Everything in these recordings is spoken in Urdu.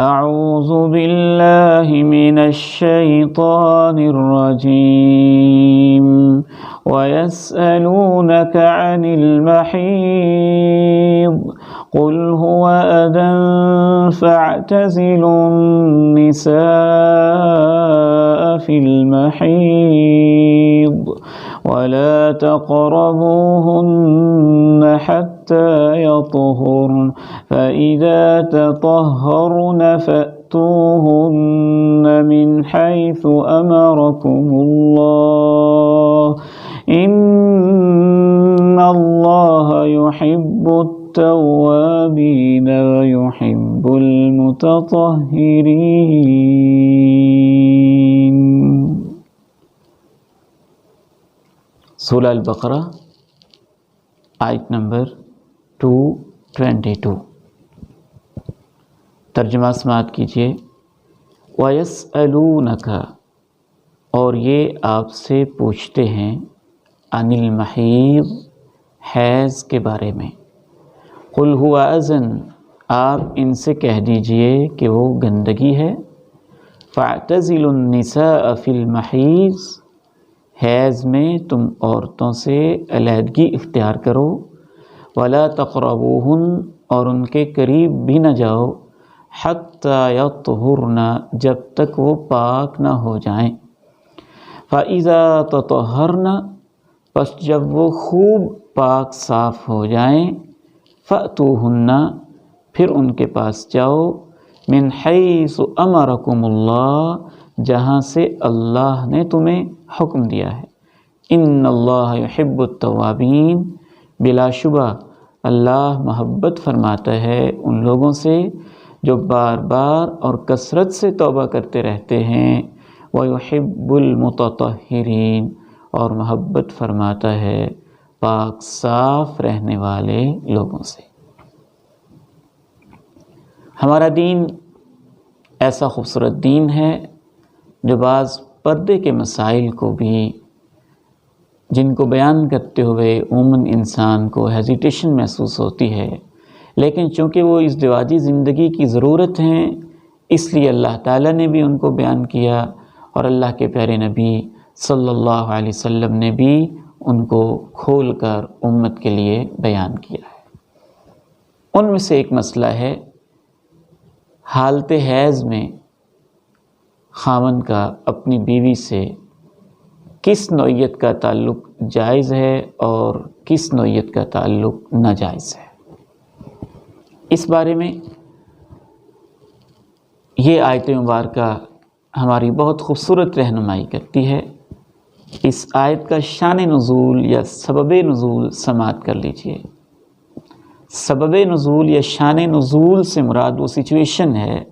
اعوذ باللہ من الشیطان الرجیم وَيَسْأَلُونَكَ عَنِ الْمَحِيضِ قُلْ هُوَ أَذًى فَاعْتَزِلُوا النِّسَاءَ فِي الْمَحِيضِ وَلَا تَقْرَبُوهُنَّ حَتَّى يَطْهُرْنَ فَإِذَا تَطَهَّرْنَ فَأْتُوهُنَّ مِنْ حَيْثُ أَمَرَكُمُ اللَّهُ إِنَّ اللَّهَ يُحِبُّ التَّوَّابِينَ وَيُحِبُّ الْمُتَطَهِّرِينَ۔ سورہ البقرہ آیت نمبر 222۔ ترجمہ سماعت کیجیے۔ وَيَسْأَلُونَكَ، اور یہ آپ سے پوچھتے ہیں، عن المحیض، حیض کے بارے میں۔ قُلْ هُوَ أَذًى، آپ ان سے کہہ دیجئے کہ وہ گندگی ہے۔ فَاعْتَزِلُوا النِّسَاءَ فِي الْمَحِيضِ، حیض میں تم عورتوں سے علیحدگی اختیار کرو۔ وَلَا تَقْرَبُوهُنَّ، اور ان کے قریب بھی نہ جاؤ، حَتَّى يَطْهُرْنَ، جب تک وہ پاک نہ ہو جائیں۔ فَإِذَا تَطَهَّرْنَ، پس جب وہ خوب پاک صاف ہو جائیں، فَأْتُوهُنَّ، پھر ان کے پاس جاؤ، مِنْ حَيْثُ أَمَرَكُمُ اللَّهُ، جہاں سے اللہ نے تمہیں حکم دیا ہے۔ إِنَّ اللَّهَ يُحِبُّ التَّوَّابِينَ، بلا شبہ اللہ محبت فرماتا ہے ان لوگوں سے جو بار بار اور کثرت سے توبہ کرتے رہتے ہیں۔ وَيُحِبُّ الْمُتَطَهِّرِينَ، اور محبت فرماتا ہے پاک صاف رہنے والے لوگوں سے۔ ہمارا دین ایسا خوبصورت دین ہے جو بعض پردے کے مسائل کو بھی، جن کو بیان کرتے ہوئے عموماً انسان کو ہیزیٹیشن محسوس ہوتی ہے، لیکن چونکہ وہ اس ازدواجی زندگی کی ضرورت ہیں، اس لیے اللہ تعالیٰ نے بھی ان کو بیان کیا، اور اللہ کے پیارے نبی صلی اللہ علیہ وسلم نے بھی ان کو کھول کر امت کے لیے بیان کیا ہے۔ ان میں سے ایک مسئلہ ہے حالت حیض میں خاوند کا اپنی بیوی سے کس نوعیت کا تعلق جائز ہے اور کس نوعیت کا تعلق ناجائز ہے۔ اس بارے میں یہ آیت مبارکہ ہماری بہت خوبصورت رہنمائی کرتی ہے۔ اس آیت کا شان نزول یا سبب نزول سماعت کر لیجئے۔ سبب نزول یا شان نزول سے مراد وہ سچویشن ہے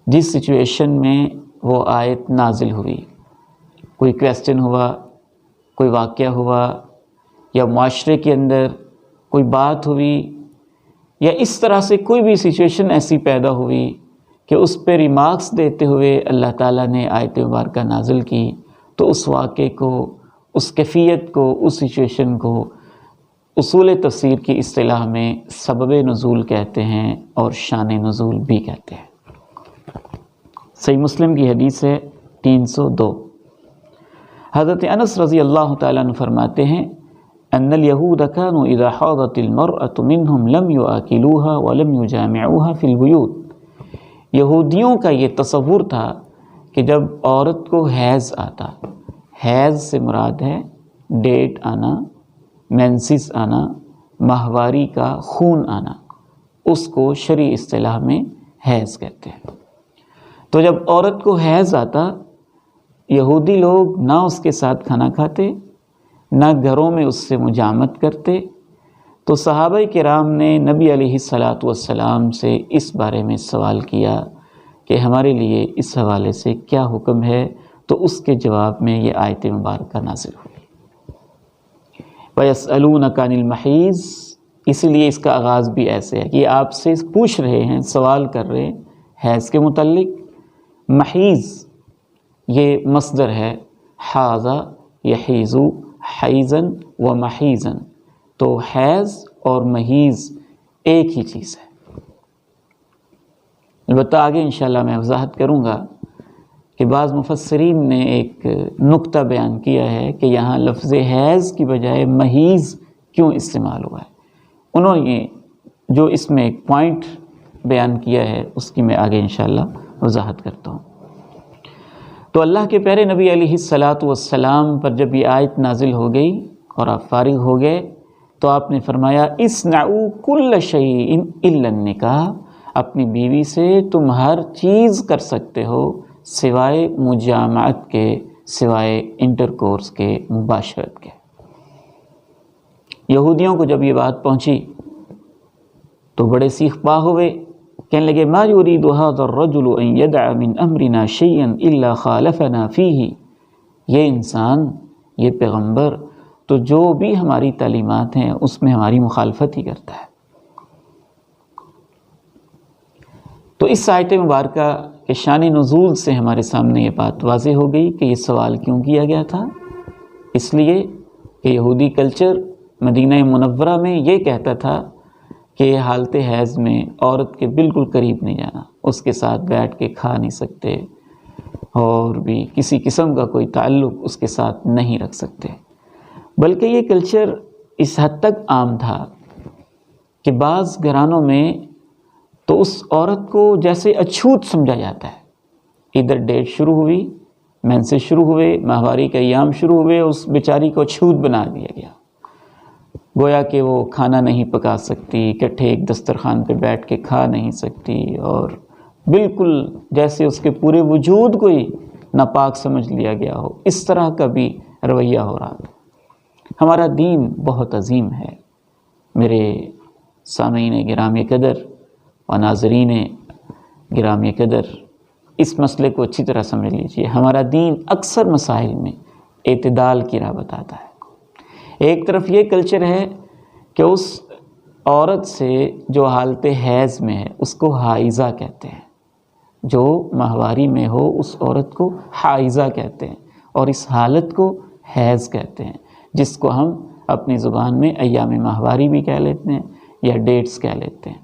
جس سچویشن میں وہ آیت نازل ہوئی۔ کوئی کویسچن ہوا، کوئی واقعہ ہوا، یا معاشرے کے اندر کوئی بات ہوئی، یا اس طرح سے کوئی بھی سچویشن ایسی پیدا ہوئی کہ اس پہ ریمارکس دیتے ہوئے اللہ تعالیٰ نے آیت مبارکہ نازل کی، تو اس واقعے کو، اس کیفیت کو، اس سچویشن کو اصول تفسیر کی اصطلاح میں سبب نزول کہتے ہیں اور شان نزول بھی کہتے ہیں۔ صحیح مسلم کی حدیث ہے 302۔ حضرت انس رضی اللہ تعالیٰ عنہ فرماتے ہیں، ان الیہود کانوا اذا حاضت المرأة منهم لم یؤکلوها ولم یجامعوها فی البیوت۔ یہودیوں کا یہ تصور تھا کہ جب عورت کو حیض آتا، حیض سے مراد ہے ڈیٹ آنا، مینسس آنا، ماہواری کا خون آنا، اس کو شرعی اصطلاح میں حیض کہتے ہیں۔ تو جب عورت کو حیض آتا، یہودی لوگ نہ اس کے ساتھ کھانا کھاتے، نہ گھروں میں اس سے مجامت کرتے۔ تو صحابہ کرام نے نبی علیہ السلام سے اس بارے میں سوال کیا کہ ہمارے لیے اس حوالے سے کیا حکم ہے، تو اس کے جواب میں یہ آیت مبارکہ نازل ہوئی۔ وَيَسْأَلُونَكَ عَنِ الْمَحِيضِ، اسی لیے اس کا آغاز بھی ایسے ہے کہ یہ آپ سے پوچھ رہے ہیں، سوال کر رہے ہیں حیض کے متعلق۔ محیض یہ مصدر ہے، حاض یحیض حیضاً و محیضاً، تو حیض اور محیض ایک ہی چیز ہے۔ البتہ آگے انشاءاللہ میں وضاحت کروں گا کہ بعض مفسرین نے ایک نقطہ بیان کیا ہے کہ یہاں لفظ حیض کی بجائے محیض کیوں استعمال ہوا ہے. انہوں نے جو اس میں ایک پوائنٹ بیان کیا ہے اس کی میں آگے انشاءاللہ وضاحت کرتا ہوں. تو اللہ کے پیارے نبی علیہ الصلاۃ والسلام پر جب یہ آیت نازل ہو گئی اور آپ فارغ ہو گئے تو آپ نے فرمایا اصنعوا کل شیء الا النکاح، اپنی بیوی سے تم ہر چیز کر سکتے ہو سوائے مجامعت کے، سوائے انٹرکورس کے، مباشرت کے. یہودیوں کو جب یہ بات پہنچی تو بڑے سیخ پا ہوئے، کہنے لگے ما یرید ھذا الرجل ان یدع من امرنا شیئا الا خالفنا فیہ، یہ انسان، یہ پیغمبر تو جو بھی ہماری تعلیمات ہیں اس میں ہماری مخالفت ہی کرتا ہے. تو اس آیت مبارکہ کے شان نزول سے ہمارے سامنے یہ بات واضح ہو گئی کہ یہ سوال کیوں کیا گیا تھا. اس لیے کہ یہودی کلچر مدینہ منورہ میں یہ کہتا تھا کہ حالت حیض میں عورت کے بالکل قریب نہیں جانا، اس کے ساتھ بیٹھ کے کھا نہیں سکتے اور بھی کسی قسم کا کوئی تعلق اس کے ساتھ نہیں رکھ سکتے. بلکہ یہ کلچر اس حد تک عام تھا کہ بعض گھرانوں میں تو اس عورت کو جیسے اچھوت سمجھا جاتا ہے. ادھر ڈیٹ شروع ہوئی، مینسز شروع ہوئے، ماہواری کے ایام شروع ہوئے، اس بیچاری کو اچھوت بنا دیا گیا، گویا کہ وہ کھانا نہیں پکا سکتی، اکٹھے ایک دسترخوان پہ بیٹھ کے کھا نہیں سکتی، اور بالکل جیسے اس کے پورے وجود کو ہی ناپاک سمجھ لیا گیا ہو. اس طرح کا بھی رویہ ہو رہا تھا. ہمارا دین بہت عظیم ہے میرے سامعین گرامی قدر اور ناظرین گرامی قدر. اس مسئلے کو اچھی طرح سمجھ لیجئے. ہمارا دین اکثر مسائل میں اعتدال کی راہ بتاتا ہے. ایک طرف یہ کلچر ہے کہ اس عورت سے جو حالت حیض میں ہے اس کو حائضہ کہتے ہیں، جو ماہواری میں ہو اس عورت کو حائضہ کہتے ہیں، اور اس حالت کو حیض کہتے ہیں، جس کو ہم اپنی زبان میں ایام ماہواری بھی کہہ لیتے ہیں یا ڈیٹس کہہ لیتے ہیں.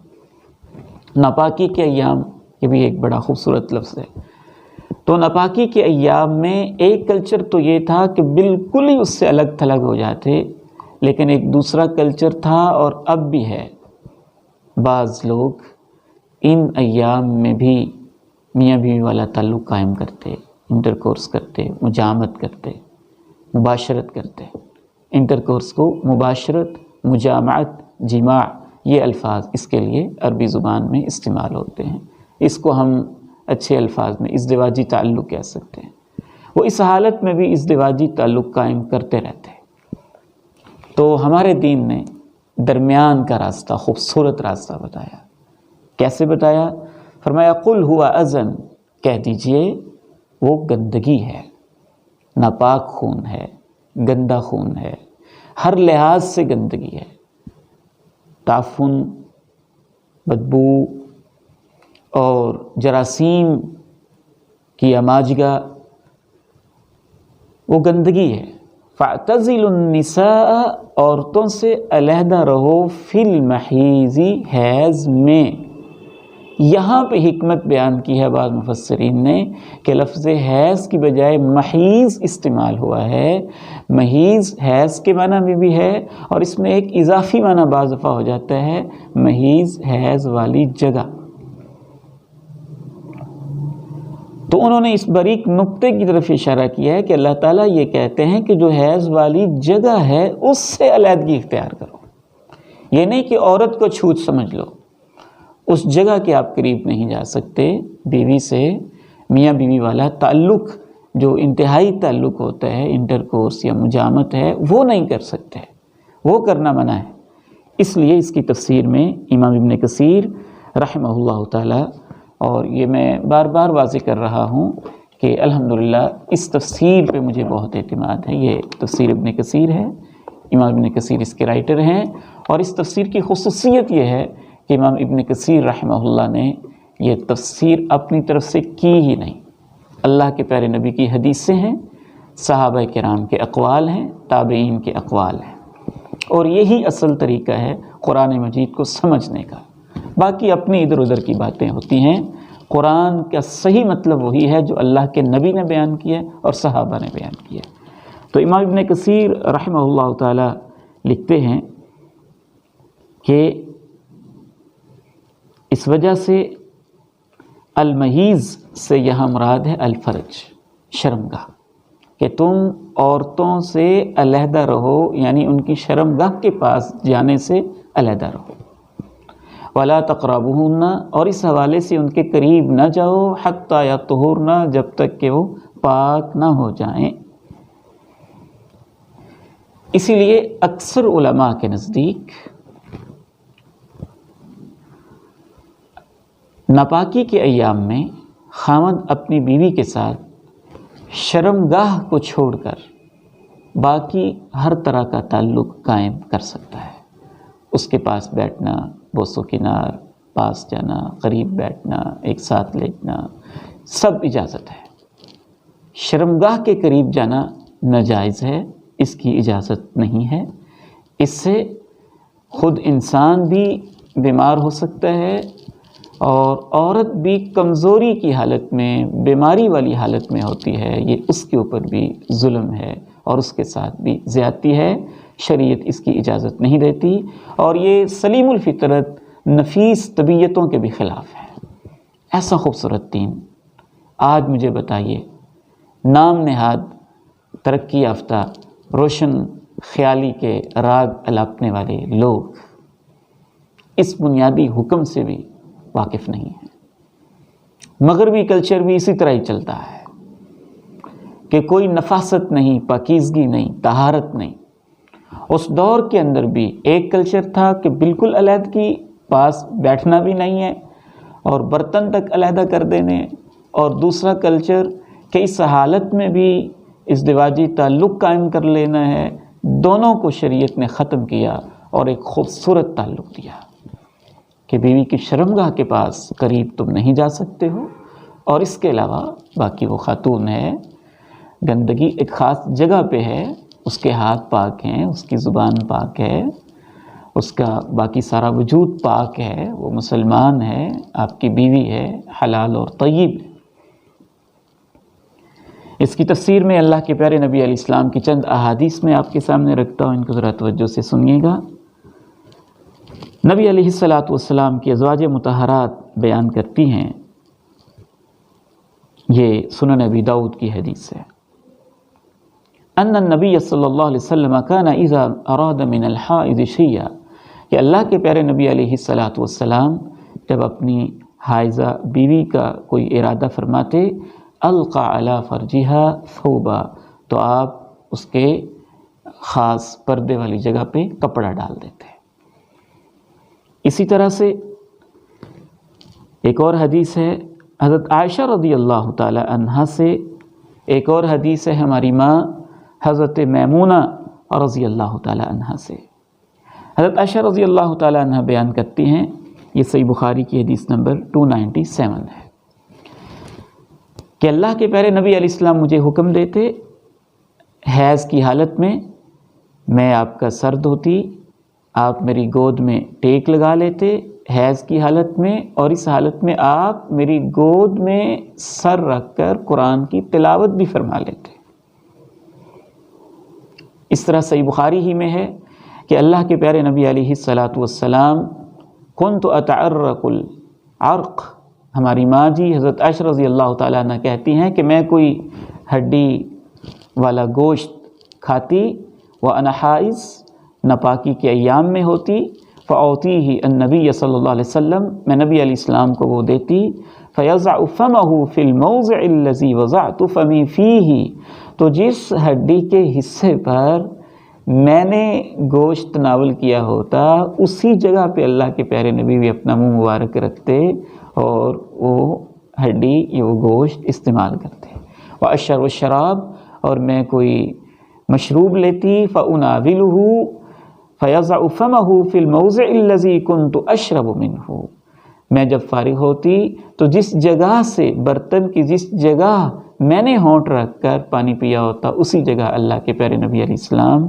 ناپاکی کے ایام، یہ بھی ایک بڑا خوبصورت لفظ ہے. تو ناپاکی کے ایام میں ایک کلچر تو یہ تھا کہ بالکل ہی اس سے الگ تھلگ ہو جاتے، لیکن ایک دوسرا کلچر تھا اور اب بھی ہے. بعض لوگ ان ایام میں بھی میاں بیوی والا تعلق قائم کرتے، انٹرکورس کرتے، مجامعت کرتے، مباشرت کرتے. انٹرکورس کو مباشرت، مجامعت، جماع، یہ الفاظ اس کے لیے عربی زبان میں استعمال ہوتے ہیں. اس کو ہم اچھے الفاظ میں ازدواجی تعلق کہہ سکتے ہیں. وہ اس حالت میں بھی ازدواجی تعلق قائم کرتے رہتے ہیں. تو ہمارے دین نے درمیان کا راستہ، خوبصورت راستہ بتایا. کیسے بتایا؟ فرمایا قل هو اذن، کہہ دیجئے وہ گندگی ہے، ناپاک خون ہے، گندا خون ہے، ہر لحاظ سے گندگی ہے. تعفن، بدبو اور جراثیم کی اماجگاہ، وہ گندگی ہے. فاعتزلوا النساء، عورتوں سے علیحدہ رہو، فی المحیض، حیض میں. یہاں پہ حکمت بیان کی ہے بعض مفسرین نے کہ لفظ حیض کی بجائے محیض استعمال ہوا ہے. محیض حیض کے معنی میں بھی ہے اور اس میں ایک اضافی معنی بعض دفعہ ہو جاتا ہے، محیض حیض والی جگہ. تو انہوں نے اس باریک نقطے کی طرف اشارہ کیا ہے کہ اللہ تعالیٰ یہ کہتے ہیں کہ جو حیض والی جگہ ہے اس سے علیحدگی اختیار کرو. یہ نہیں کہ عورت کو چھوت سمجھ لو، اس جگہ کے آپ قریب نہیں جا سکتے. بیوی سے میاں بیوی والا تعلق جو انتہائی تعلق ہوتا ہے، انٹرکورس یا مجامعت ہے، وہ نہیں کر سکتے، وہ کرنا منع ہے. اس لیے اس کی تفسیر میں امام ابن کثیر رحمہ اللہ تعالی، اور یہ میں بار بار واضح کر رہا ہوں کہ الحمدللہ اس تفسیر پہ مجھے بہت اعتماد ہے. یہ تفسیر ابن کثیر ہے، امام ابن کثیر اس کے رائٹر ہیں، اور اس تفسیر کی خصوصیت یہ ہے کہ امام ابن کثیر رحمہ اللہ نے یہ تفسیر اپنی طرف سے کی ہی نہیں. اللہ کے پیارے نبی کی حدیثیں ہیں، صحابہ کرام کے اقوال ہیں، تابعین کے اقوال ہیں، اور یہی اصل طریقہ ہے قرآن مجید کو سمجھنے کا. باقی اپنی ادھر ادھر کی باتیں ہوتی ہیں، قرآن کا صحیح مطلب وہی ہے جو اللہ کے نبی نے بیان کیا ہے اور صحابہ نے بیان کیا ہے۔ تو امام ابن کثیر رحمہ اللہ تعالی لکھتے ہیں کہ اس وجہ سے المحیض سے یہاں مراد ہے الفرج، شرمگاہ، کہ تم عورتوں سے علیحدہ رہو، یعنی ان کی شرمگاہ کے پاس جانے سے علیحدہ رہو۔ وَلَا تَقْرَبُوهُنَّ، اور اس حوالے سے ان کے قریب نہ جاؤ، حَتَّى يَطْهُرْنَ، جب تک کہ وہ پاک نہ ہو جائیں۔ اسی لیے اکثر علماء کے نزدیک ناپاکی کے ایام میں خاوند اپنی بیوی کے ساتھ شرمگاہ کو چھوڑ کر باقی ہر طرح کا تعلق قائم کر سکتا ہے۔ اس کے پاس بیٹھنا، بوس و کنار، پاس جانا، قریب بیٹھنا، ایک ساتھ لیٹنا، سب اجازت ہے۔ شرمگاہ کے قریب جانا ناجائز ہے، اس کی اجازت نہیں ہے۔ اس سے خود انسان بھی بیمار ہو سکتا ہے اور عورت بھی کمزوری کی حالت میں، بیماری والی حالت میں ہوتی ہے، یہ اس کے اوپر بھی ظلم ہے اور اس کے ساتھ بھی زیادتی ہے۔ شریعت اس کی اجازت نہیں دیتی اور یہ سلیم الفطرت نفیس طبیعتوں کے بھی خلاف ہے۔ ایسا خوبصورت دین، آج مجھے بتائیے نام نہاد ترقی یافتہ روشن خیالی کے راگ الاپنے والے لوگ اس بنیادی حکم سے بھی واقف نہیں ہیں۔ مغربی کلچر بھی اسی طرح ہی چلتا ہے کہ کوئی نفاست نہیں، پاکیزگی نہیں، طہارت نہیں۔ اس دور کے اندر بھی ایک کلچر تھا کہ بالکل علیحدگی، پاس بیٹھنا بھی نہیں ہے اور برتن تک علیحدہ کر دینے، اور دوسرا کلچر کہ اس حالت میں بھی ازدواجی تعلق قائم کر لینا ہے۔ دونوں کو شریعت نے ختم کیا اور ایک خوبصورت تعلق دیا کہ بیوی کی شرمگاہ کے پاس قریب تم نہیں جا سکتے ہو، اور اس کے علاوہ باقی وہ خاتون ہے، گندگی ایک خاص جگہ پہ ہے، اس کے ہاتھ پاک ہیں، اس کی زبان پاک ہے، اس کا باقی سارا وجود پاک ہے، وہ مسلمان ہے، آپ کی بیوی ہے، حلال اور طیب ہے۔ اس کی تفسیر میں اللہ کے پیارے نبی علیہ السلام کی چند احادیث میں آپ کے سامنے رکھتا ہوں، ان کو ذرا توجہ سے سنیے گا۔ نبی علیہ السلام کی ازواج مطہرات بیان کرتی ہیں، یہ سنن ابی داؤد کی حدیث ہے، ان النبی صلی اللہ علیہ وسلم کان اذا اراد من الحائض شیئا، کہ اللہ کے پیارے نبی علیہ السلام جب اپنی حائضہ بیوی کا کوئی ارادہ فرماتے، القى علی فرجہا ثوبا، تو آپ اس کے خاص پردے والی جگہ پہ کپڑا ڈال دیتے۔ اسی طرح سے ایک اور حدیث ہے حضرت عائشہ رضی اللہ تعالی عنہا سے، ایک اور حدیث ہے ہماری ماں حضرت میمونہ رضی اللہ تعالی عنہا سے۔ حضرت عائشہ رضی اللہ تعالی عنہا بیان کرتی ہیں، یہ صحیح بخاری کی حدیث نمبر 297 ہے، کہ اللہ کے پیارے نبی علیہ السلام مجھے حکم دیتے، حیض کی حالت میں آپ کا سر دھوتی، آپ میری گود میں ٹیک لگا لیتے حیض کی حالت میں، اور اس حالت میں آپ میری گود میں سر رکھ کر قرآن کی تلاوت بھی فرما لیتے۔ اس طرح صحیح بخاری ہی میں ہے کہ اللہ کے پیارے نبی علیہ السلام کنت اتعرق العرق، ہماری ماں جی حضرت عائشہ رضی اللہ تعالیٰ عنہ کہتی ہیں کہ میں کوئی ہڈی والا گوشت کھاتی، وَأَنَا حائض، ناپاکی کے ایام میں ہوتی، فَأُعْطِيهِ النبی صلی اللہ علیہ وسلم، میں نبی علیہ السلام کو وہ دیتی، فَيَضَعُ فَمَهُ فِي الْمَوْضِعِ الَّذِي وَضَعْتُ فَمِي فِيهِ، تو جس ہڈی کے حصے پر میں نے گوشت تناول کیا ہوتا، اسی جگہ پہ اللہ کے پیارے نبی بھی اپنا منہ مبارک رکھتے اور وہ ہڈی یا وہ گوشت استعمال کرتے۔ وَأَشْرَبُ الشَّرَابَ، اور میں کوئی مشروب لیتی، فَأُنَاوِلُهُ فَيَضَعُ فَمَهُ فِي الْمَوْضِعِ الَّذِي كُنْتُ أَشْرَبُ مِنْهُ، میں جب فارغ ہوتی تو جس جگہ سے، برتن کی جس جگہ میں نے ہونٹ رکھ کر پانی پیا ہوتا، اسی جگہ اللہ کے پیارے نبی علیہ السلام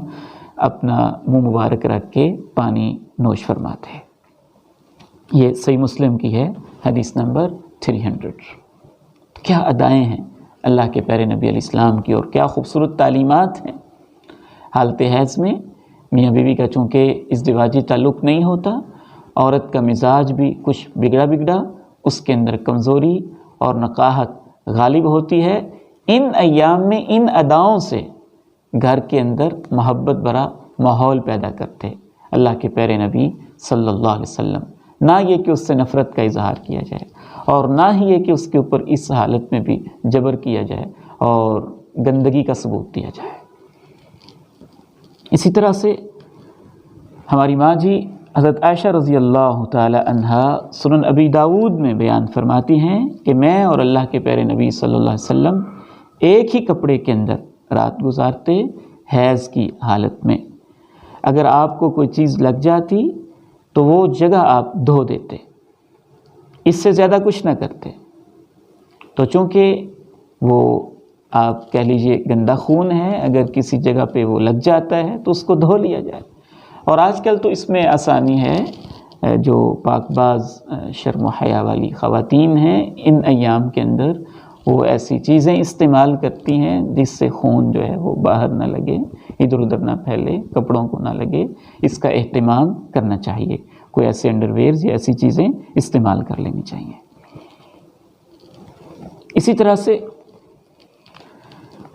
اپنا منہ مبارک رکھ کے پانی نوش فرماتے۔ یہ صحیح مسلم کی ہے حدیث نمبر 300. کیا ادائیں ہیں اللہ کے پیارے نبی علیہ السلام کی، اور کیا خوبصورت تعلیمات ہیں. حالت حیض میں میاں بیوی کا چونکہ ازدواجی تعلق نہیں ہوتا، عورت کا مزاج بھی کچھ بگڑا، اس کے اندر کمزوری اور نقاہت غالب ہوتی ہے. ان ایام میں ان اداؤں سے گھر کے اندر محبت بھرا ماحول پیدا کرتے اللہ کے پیارے نبی صلی اللہ علیہ وسلم. نہ یہ کہ اس سے نفرت کا اظہار کیا جائے، اور نہ ہی یہ کہ اس کے اوپر اس حالت میں بھی جبر کیا جائے اور گندگی کا ثبوت دیا جائے. اسی طرح سے ہماری ماں جی حضرت عائشہ رضی اللہ تعالی عنہا سنن ابی داود میں بیان فرماتی ہیں کہ میں اور اللہ کے پیارے نبی صلی اللہ علیہ وسلم ایک ہی کپڑے کے اندر رات گزارتے حیض کی حالت میں. اگر آپ کو کوئی چیز لگ جاتی تو وہ جگہ آپ دھو دیتے، اس سے زیادہ کچھ نہ کرتے. تو چونکہ وہ آپ کہہ لیجئے گندا خون ہے، اگر کسی جگہ پہ وہ لگ جاتا ہے تو اس کو دھو لیا جائے. اور آج کل تو اس میں آسانی ہے، جو پاک باز شرم و حیا والی خواتین ہیں ان ایام کے اندر وہ ایسی چیزیں استعمال کرتی ہیں جس سے خون جو ہے وہ باہر نہ لگے، ادھر ادھر نہ پھیلے، کپڑوں کو نہ لگے. اس کا اہتمام کرنا چاہیے. کوئی ایسے انڈر ویئرز یا ایسی چیزیں استعمال کر لینی چاہیے. اسی طرح سے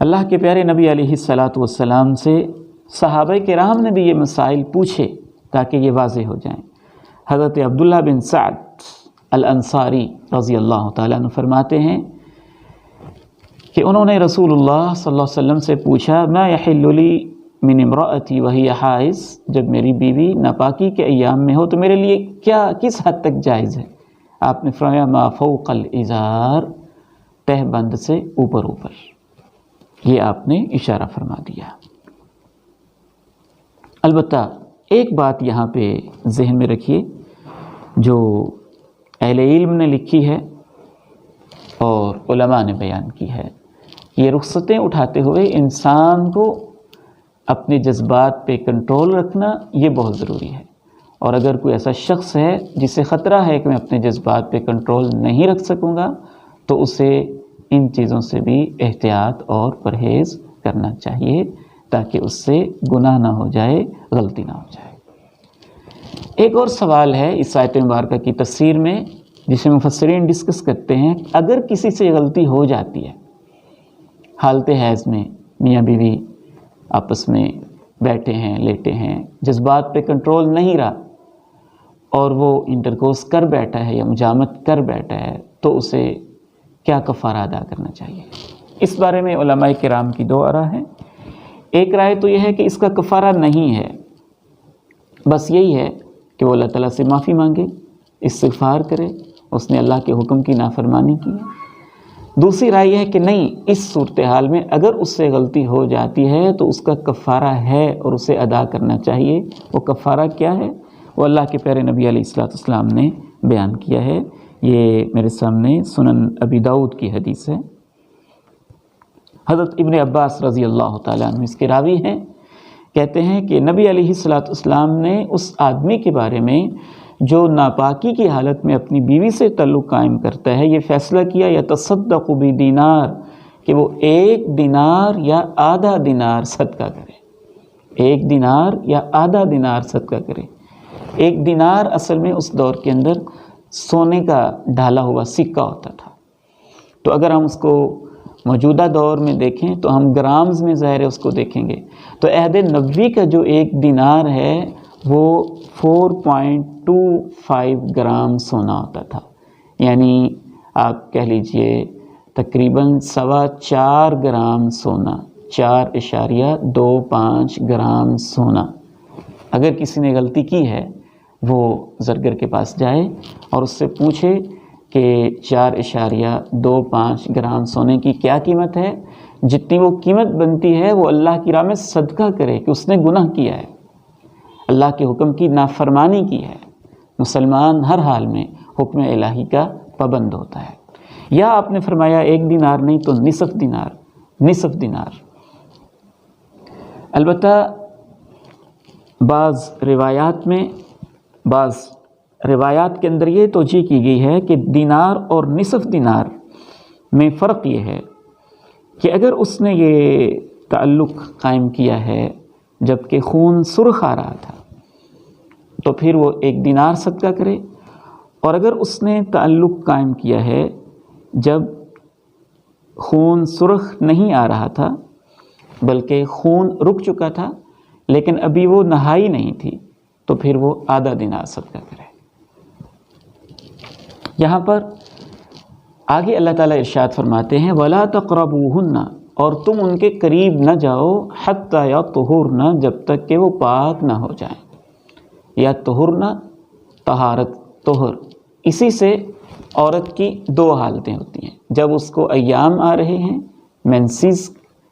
اللہ کے پیارے نبی علیہ الصلاۃ والسلام سے صحابہ کرام نے بھی یہ مسائل پوچھے تاکہ یہ واضح ہو جائیں. حضرت عبداللہ بن سعد الانصاری رضی اللہ تعالیٰ عنہ فرماتے ہیں کہ انہوں نے رسول اللہ صلی اللہ علیہ وسلم سے پوچھا ما یحل لی من امرأتی وہی حائض، جب میری بیوی ناپاکی کے ایام میں ہو تو میرے لیے کیا کس حد تک جائز ہے؟ آپ نے فرمایا ما فوق الازار، تہ بند سے اوپر. یہ آپ نے اشارہ فرما دیا. البتہ ایک بات یہاں پہ ذہن میں رکھیے جو اہل علم نے لکھی ہے اور علماء نے بیان کی ہے. یہ رخصتیں اٹھاتے ہوئے انسان کو اپنے جذبات پہ کنٹرول رکھنا یہ بہت ضروری ہے. اور اگر کوئی ایسا شخص ہے جسے خطرہ ہے کہ میں اپنے جذبات پہ کنٹرول نہیں رکھ سکوں گا تو اسے ان چیزوں سے بھی احتیاط اور پرہیز کرنا چاہیے تاکہ اس سے گناہ نہ ہو جائے، غلطی نہ ہو جائے. ایک اور سوال ہے اس آیت مبارکہ کی تفسیر میں جسے مفسرین ڈسکس کرتے ہیں. اگر کسی سے غلطی ہو جاتی ہے حالت حیض میں، میاں بیوی آپس میں بیٹھے ہیں، لیٹے ہیں، جذبات پہ کنٹرول نہیں رہا اور وہ انٹرکورس کر بیٹھا ہے یا مجامت کر بیٹھا ہے تو اسے کیا کفارہ ادا کرنا چاہیے؟ اس بارے میں علماء کرام کی دو آراء ہیں. ایک رائے تو یہ ہے کہ اس کا کفارہ نہیں ہے، بس یہی ہے کہ وہ اللہ تعالیٰ سے معافی مانگے، استغفار کرے، اس نے اللہ کے حکم کی نافرمانی کی. دوسری رائے یہ ہے کہ نہیں، اس صورتحال میں اگر اس سے غلطی ہو جاتی ہے تو اس کا کفارہ ہے اور اسے ادا کرنا چاہیے. وہ کفارہ کیا ہے؟ وہ اللہ کے پیارے نبی علیہ الصلوۃ والسلام نے بیان کیا ہے. یہ میرے سامنے سنن ابی داؤد کی حدیث ہے. حضرت ابن عباس رضی اللہ تعالیٰ عنہ اس کے راوی ہیں، کہتے ہیں کہ نبی علیہ الصلوۃ والسلام نے اس آدمی کے بارے میں جو ناپاکی کی حالت میں اپنی بیوی سے تعلق قائم کرتا ہے یہ فیصلہ کیا یتصدق بدینار کہ وہ 1 دینار یا آدھا دینار صدقہ کرے. 1 دینار یا آدھا دینار صدقہ کرے. 1 دینار اصل میں اس دور کے اندر سونے کا ڈھالا ہوا سکہ ہوتا تھا. تو اگر ہم اس کو موجودہ دور میں دیکھیں تو ہم گرامز میں ظاہر ہے اس کو دیکھیں گے تو عہد نبوی کا جو 1 دینار ہے وہ 4.25 گرام سونا ہوتا تھا. یعنی آپ کہہ لیجئے تقریباً 4.25 گرام سونا، 4.25 گرام سونا. اگر کسی نے غلطی کی ہے وہ زرگر کے پاس جائے اور اس سے پوچھے کہ 4.25 گرام سونے کی کیا قیمت ہے، جتنی وہ قیمت بنتی ہے وہ اللہ کی راہ میں صدقہ کرے کہ اس نے گناہ کیا ہے، اللہ کے حکم کی نافرمانی کی ہے. مسلمان ہر حال میں حکم الہی کا پابند ہوتا ہے. یا آپ نے فرمایا 1 دینار نہیں تو نصف دینار. البتہ بعض روایات میں، بعض روایات کے اندر یہ توجیہ کی گئی ہے کہ دینار اور نصف دینار میں فرق یہ ہے کہ اگر اس نے یہ تعلق قائم کیا ہے جب کہ خون سرخ آ رہا تھا تو پھر وہ 1 دینار صدقہ کرے، اور اگر اس نے تعلق قائم کیا ہے جب خون سرخ نہیں آ رہا تھا بلکہ خون رک چکا تھا لیکن ابھی وہ نہائی نہیں تھی، تو پھر وہ آدھا دینار صدقہ کرے۔ یہاں پر آگے اللہ تعالیٰ ارشاد فرماتے ہیں وَلَا تَقْرَبُوهُنَّ، اور تم ان کے قریب نہ جاؤ حَتَّى يَطْهُرْنَ، جب تک کہ وہ پاک نہ ہو جائیں۔ یا طہرنا طہارت، طہر، اسی سے عورت کی 2 حالتیں ہوتی ہیں، جب اس کو ایام آ رہے ہیں، مینسز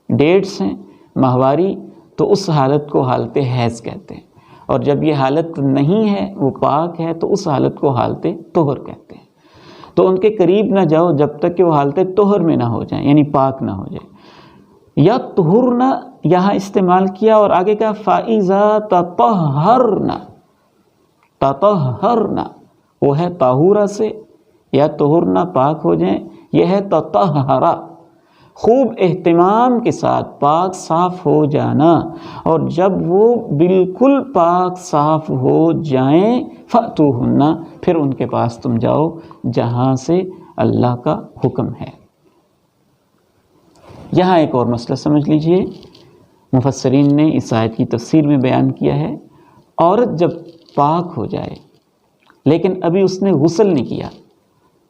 ڈیٹس ہیں، ماہواری، تو اس حالت کو حالت حیض کہتے ہیں، اور جب یہ حالت نہیں ہے، وہ پاک ہے، تو اس حالت کو حالت طہر کہتے ہیں۔ تو ان کے قریب نہ جاؤ جب تک کہ وہ حالت طہر میں نہ ہو جائیں، یعنی پاک نہ ہو جائیں۔ یا طہرنا یہاں استعمال کیا اور آگے کا فَإِذَا تَطَهَّرْنَ، تطہرنا وہ ہے طاہورہ سے، یا طہرنا پاک ہو جائیں، یہ ہے تطہرا، خوب اہتمام کے ساتھ پاک صاف ہو جانا، اور جب وہ بالکل پاک صاف ہو جائیں فَأْتُوهُنَّ، پھر ان کے پاس تم جاؤ جہاں سے اللہ کا حکم ہے۔ یہاں ایک اور مسئلہ سمجھ لیجئے، مفسرین نے اس آیت کی تفسیر میں بیان کیا ہے، عورت جب پاک ہو جائے لیکن ابھی اس نے غسل نہیں کیا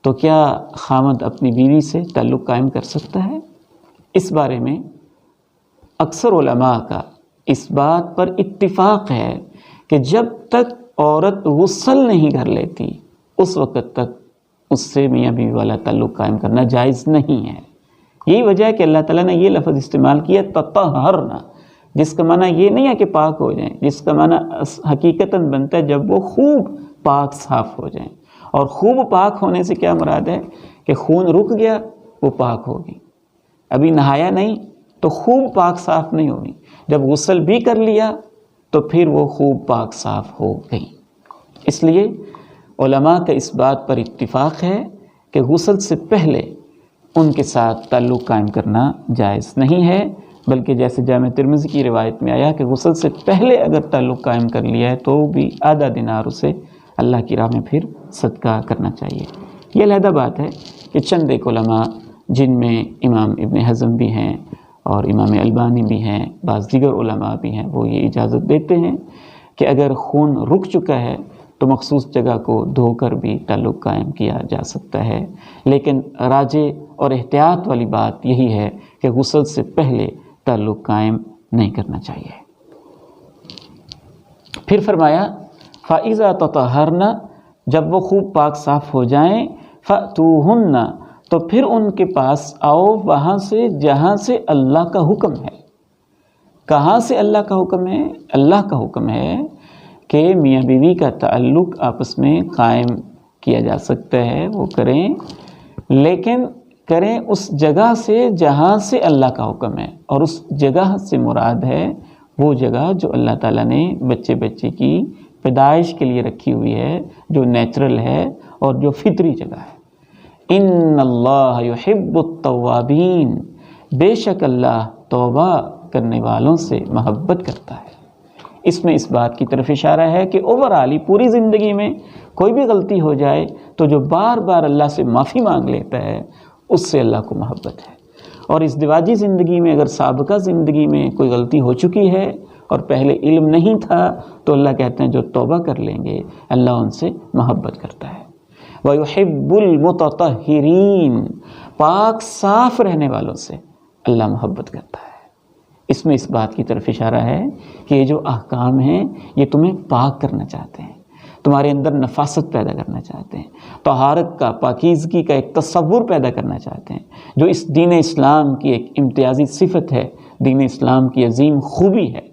تو کیا خامد اپنی بیوی سے تعلق قائم کر سکتا ہے؟ اس بارے میں اکثر علماء کا اس بات پر اتفاق ہے کہ جب تک عورت غسل نہیں کر لیتی اس وقت تک اس سے میاں بیوی والا تعلق قائم کرنا جائز نہیں ہے۔ یہی وجہ ہے کہ اللہ تعالیٰ نے یہ لفظ استعمال کیا تطہرنا، جس کا معنی یہ نہیں ہے کہ پاک ہو جائیں، جس کا معنی حقیقتاً بنتا ہے جب وہ خوب پاک صاف ہو جائیں۔ اور خوب پاک ہونے سے کیا مراد ہے کہ خون رک گیا وہ پاک ہوگی، ابھی نہایا نہیں تو خوب پاک صاف نہیں ہوگی، جب غسل بھی کر لیا تو پھر وہ خوب پاک صاف ہو گئی۔ اس لیے علماء کا اس بات پر اتفاق ہے کہ غسل سے پہلے ان کے ساتھ تعلق قائم کرنا جائز نہیں ہے، بلکہ جیسے جامع ترمذی کی روایت میں آیا کہ غسل سے پہلے اگر تعلق قائم کر لیا ہے تو بھی آدھا دینار اسے اللہ کی راہ میں پھر صدقہ کرنا چاہیے۔ یہ علیحدہ بات ہے کہ چند ایک علماء جن میں امام ابن حزم بھی ہیں اور امام البانی بھی ہیں، بعض دیگر علماء بھی ہیں، وہ یہ اجازت دیتے ہیں کہ اگر خون رک چکا ہے تو مخصوص جگہ کو دھو کر بھی تعلق قائم کیا جا سکتا ہے، لیکن راجح اور احتیاط والی بات یہی ہے کہ غسل سے پہلے تعلق قائم نہیں کرنا چاہیے۔ پھر فرمایا فَإِذَا تَطَهَّرْنَ، جب وہ خوب پاک صاف ہو جائیں، فَأْتُوهُنَّ، تو پھر ان کے پاس آؤ وہاں سے جہاں سے اللہ کا حکم ہے۔ کہاں سے اللہ کا حکم ہے؟ اللہ کا حکم ہے کہ میاں بیوی کا تعلق آپس میں قائم کیا جا سکتا ہے، وہ کریں، لیکن کریں اس جگہ سے جہاں سے اللہ کا حکم ہے، اور اس جگہ سے مراد ہے وہ جگہ جو اللہ تعالیٰ نے بچے کی پیدائش کے لیے رکھی ہوئی ہے، جو نیچرل ہے اور جو فطری جگہ ہے۔ ان اللہ یحب التوابین، بے شک اللہ توبہ کرنے والوں سے محبت کرتا ہے۔ اس میں اس بات کی طرف اشارہ ہے کہ اوورآل پوری زندگی میں کوئی بھی غلطی ہو جائے تو جو بار بار اللہ سے معافی مانگ لیتا ہے اس سے اللہ کو محبت ہے، اور اس ازدواجی زندگی میں اگر سابقہ زندگی میں کوئی غلطی ہو چکی ہے اور پہلے علم نہیں تھا تو اللہ کہتے ہیں جو توبہ کر لیں گے اللہ ان سے محبت کرتا ہے۔ وَيُحِبُّ الْمُتَطَهِّرِينَ، پاک صاف رہنے والوں سے اللہ محبت کرتا ہے۔ اس میں اس بات کی طرف اشارہ ہے کہ یہ جو احکام ہیں یہ تمہیں پاک کرنا چاہتے ہیں، تمہارے اندر نفاست پیدا کرنا چاہتے ہیں، طہارت کا، پاکیزگی کا ایک تصور پیدا کرنا چاہتے ہیں، جو اس دین اسلام کی ایک امتیازی صفت ہے، دین اسلام کی عظیم خوبی ہے۔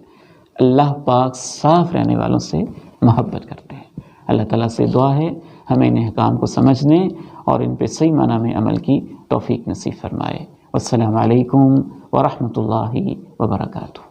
اللہ پاک صاف رہنے والوں سے محبت کرتے ہیں۔ اللہ تعالیٰ سے دعا ہے ہمیں ان احکام کو سمجھنے اور ان پہ صحیح معنی میں عمل کی توفیق نصیب فرمائے۔ والسلام علیکم ورحمۃ اللہ وبرکاتہ۔